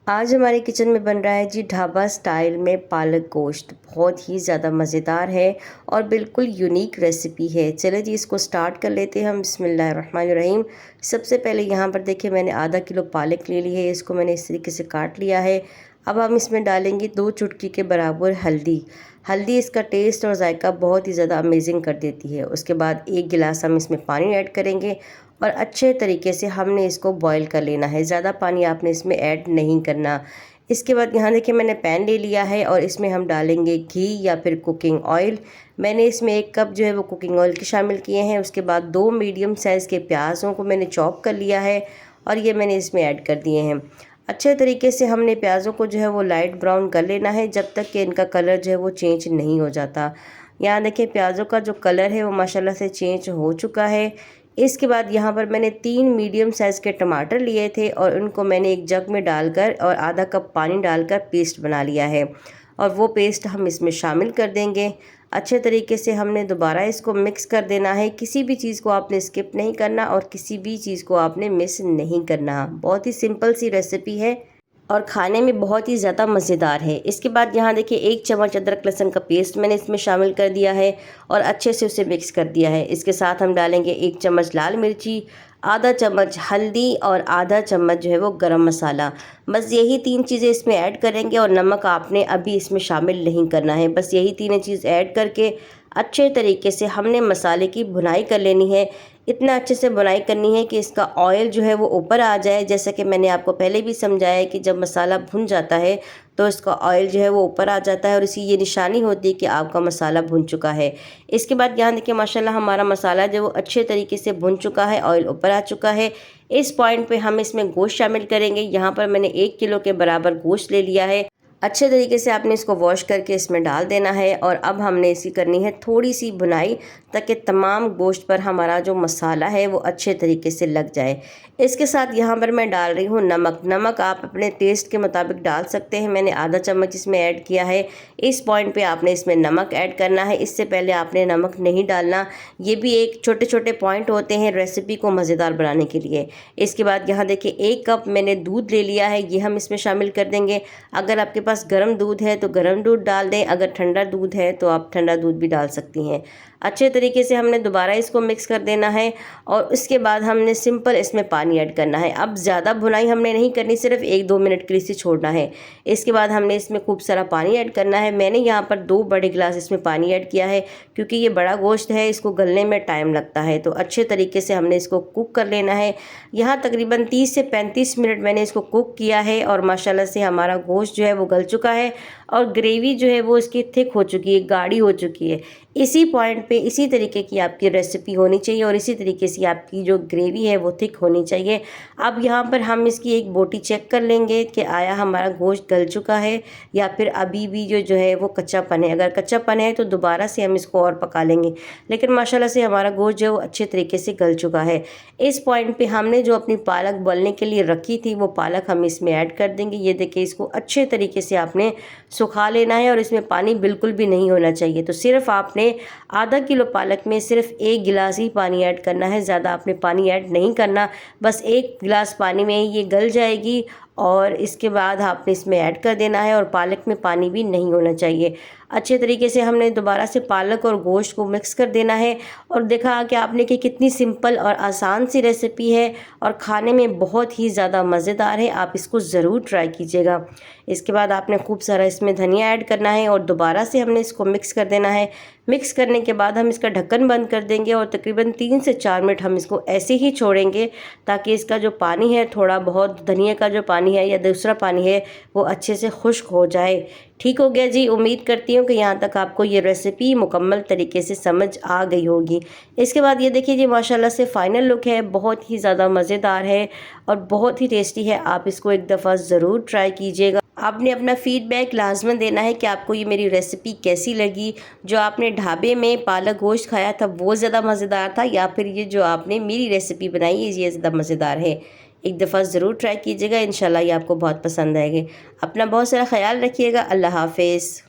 आज हमारे किचन में बन रहा है जी ढाबा स्टाइल में पालक गोश्त। बहुत ही ज़्यादा मज़ेदार है और बिल्कुल यूनिक रेसिपी है। चले जी इसको स्टार्ट कर लेते हैं हम। बिस्मिल्लाहिर्रहमानिर्रहीम। सबसे पहले यहाँ पर देखिए मैंने आधा किलो पालक ले ली है। इसको मैंने इस तरीके से काट लिया है। अब हम इसमें डालेंगे 2 चुटकी के बराबर हल्दी। हल्दी इसका टेस्ट और जायका बहुत ही ज़्यादा अमेजिंग कर देती है। उसके बाद 1 गिलास हम इसमें पानी ऐड करेंगे और अच्छे तरीके से हमने इसको बॉईल कर लेना है। ज़्यादा पानी आपने इसमें ऐड नहीं करना। इसके बाद यहाँ देखिए मैंने पैन ले लिया है और इसमें हम डालेंगे घी या फिर कुकिंग ऑयल। मैंने इसमें 1 कप जो है वो कुकिंग ऑयल के शामिल किए हैं। उसके बाद 2 मीडियम साइज़ के प्याज़ों को मैंने चॉप कर लिया है और ये मैंने इसमें ऐड कर दिए हैं। अच्छे तरीके से हमने प्याज़ों को जो है वो लाइट ब्राउन कर लेना है जब तक कि इनका कलर जो है वो चेंज नहीं हो जाता। यहाँ देखिए प्याज़ों का जो कलर है वो माशाल्लाह से चेंज हो चुका है। इसके बाद यहाँ पर मैंने 3 मीडियम साइज़ के टमाटर लिए थे और उनको मैंने एक जग में डालकर और आधा कप पानी डालकर पेस्ट बना लिया है और वो पेस्ट हम इसमें शामिल कर देंगे। अच्छे तरीके से हमने दोबारा इसको मिक्स कर देना है। किसी भी चीज़ को आपने स्किप नहीं करना और किसी भी चीज़ को आपने मिस नहीं करना। बहुत ही सिंपल सी रेसिपी है और खाने में बहुत ही ज़्यादा मज़ेदार है। इसके बाद यहाँ देखिए 1 चम्मच अदरक लहसुन का पेस्ट मैंने इसमें शामिल कर दिया है और अच्छे से उसे मिक्स कर दिया है। इसके साथ हम डालेंगे 1 चम्मच लाल मिर्ची, आधा चम्मच हल्दी और आधा चम्मच जो है वो गरम मसाला। बस यही 3 चीज़ें इसमें ऐड करेंगे और नमक आपने अभी इसमें शामिल नहीं करना है। बस यही तीनों चीज़ ऐड करके अच्छे तरीके से हमने मसाले की भुनाई कर लेनी है। इतना अच्छे से बुनाई करनी है कि इसका ऑयल जो है वो ऊपर आ जाए। जैसा कि मैंने आपको पहले भी समझाया है कि जब मसाला भुन जाता है तो इसका ऑयल जो है वो ऊपर आ जाता है और इसी ये निशानी होती है कि आपका मसाला भुन चुका है। इसके बाद यहाँ देखिए माशाल्लाह हमारा मसाला जो वो अच्छे तरीके से भुन चुका है, ऑयल ऊपर आ चुका है। इस पॉइंट पे हम इसमें गोश्त शामिल करेंगे। यहाँ पर मैंने 1 किलो के बराबर गोश्त ले लिया है। अच्छे तरीके से आपने इसको वॉश करके इसमें डाल देना है और अब हमने इसकी करनी है थोड़ी सी भुनाई ताकि तमाम गोश्त पर हमारा जो मसाला है वो अच्छे तरीके से लग जाए। इसके साथ यहाँ पर मैं डाल रही हूँ नमक। नमक आप अपने टेस्ट के मुताबिक डाल सकते हैं। मैंने आधा चम्मच इसमें ऐड किया है। इस पॉइंट पे आपने इसमें नमक ऐड करना है, इससे पहले आपने नमक नहीं डालना। ये भी एक छोटे छोटे पॉइंट होते हैं रेसिपी को मज़ेदार बनाने के लिए। इसके बाद यहाँ देखिए 1 कप मैंने दूध ले लिया है, ये हम इसमें शामिल कर देंगे। अगर आपके पास गर्म दूध है तो गर्म दूध डाल दें, अगर ठंडा दूध है तो आप ठंडा दूध भी डाल सकती हैं। अच्छे तरीके से हमने दोबारा इसको मिक्स कर देना है और उसके बाद हमने सिंपल इसमें पानी ऐड करना है। अब ज़्यादा भुनाई हमने नहीं करनी, सिर्फ 1-2 मिनट के लिए इसे छोड़ना है। इसके बाद हमने इसमें खूब सारा पानी ऐड करना है। मैंने यहाँ पर 2 बड़े गिलास इसमें पानी ऐड किया है क्योंकि ये बड़ा गोश्त है, इसको गलने में टाइम लगता है। तो अच्छे तरीके से हमने इसको कुक कर लेना है। यहाँ तकरीबन 30 से 35 मिनट मैंने इसको कुक किया है और माशाल्लाह से हमारा गोश्त जो है वो गल चुका है और ग्रेवी जो है वो इसकी थिक हो चुकी है, गाढ़ी हो चुकी है। इसी पॉइंट पे इसी तरीके की आपकी रेसिपी होनी चाहिए और इसी तरीके से आपकी जो ग्रेवी है वो थिक होनी चाहिए। अब यहाँ पर हम इसकी एक बोटी चेक कर लेंगे कि आया हमारा गोश्त गल चुका है या फिर अभी भी जो है वो कच्चापन है। अगर कच्चापन है तो दोबारा से हम इसको और पका लेंगे, लेकिन माशाल्लाह से हमारा गोश्त जो है वो अच्छे तरीके से गल चुका है। इस पॉइंट पे हमने जो अपनी पालक बोलने के लिए रखी थी वो पालक हम इसमें ऐड कर देंगे। ये देखिए इसको अच्छे तरीके से आपने सुखा लेना है और इसमें पानी बिल्कुल भी नहीं होना चाहिए। तो सिर्फ आपने आधा किलो पालक में सिर्फ 1 गिलास ही पानी ऐड करना है, ज़्यादा आपने पानी ऐड नहीं करना। बस 1 गिलास पानी में ये गल जाएगी और इसके बाद आपने इसमें ऐड कर देना है और पालक में पानी भी नहीं होना चाहिए। अच्छे तरीके से हमने दोबारा से पालक और गोश्त को मिक्स कर देना है और देखा कि आपने कि कितनी सिंपल और आसान सी रेसिपी है और खाने में बहुत ही ज़्यादा मज़ेदार है। आप इसको ज़रूर ट्राई कीजिएगा। इसके बाद आपने खूब सारा इसमें धनिया ऐड करना है और दोबारा से हमने इसको मिक्स कर देना है। मिक्स करने के बाद हम इसका ढक्कन बंद कर देंगे और तकरीबन 3 से 4 मिनट हम इसको ऐसे ही छोड़ेंगे ताकि इसका जो पानी है, थोड़ा बहुत धनिया का जो पानी है या दूसरा पानी है, वो अच्छे से खुश्क हो जाए। ठीक हो गया जी। उम्मीद करती हूँ कि यहाँ तक आपको ये रेसिपी मुकम्मल तरीके से समझ आ गई होगी। इसके बाद ये देखिए जी माशाल्लाह से फ़ाइनल लुक है, बहुत ही ज़्यादा मज़ेदार है और बहुत ही टेस्टी है। आप इसको एक दफ़ा ज़रूर ट्राई कीजिएगा। आपने अपना फ़ीडबैक लाजमन देना है कि आपको ये मेरी रेसिपी कैसी लगी। जो आपने ढाबे में पालक गोश्त खाया था वो ज़्यादा मज़ेदार था या फिर ये जो आपने मेरी रेसिपी बनाई है ये ज़्यादा मज़ेदार है। एक दफ़ा ज़रूर ट्राई कीजिएगा, इंशाल्लाह ये आपको बहुत पसंद आएगी। अपना बहुत सारा ख्याल रखिएगा। अल्लाह हाफ़िज़।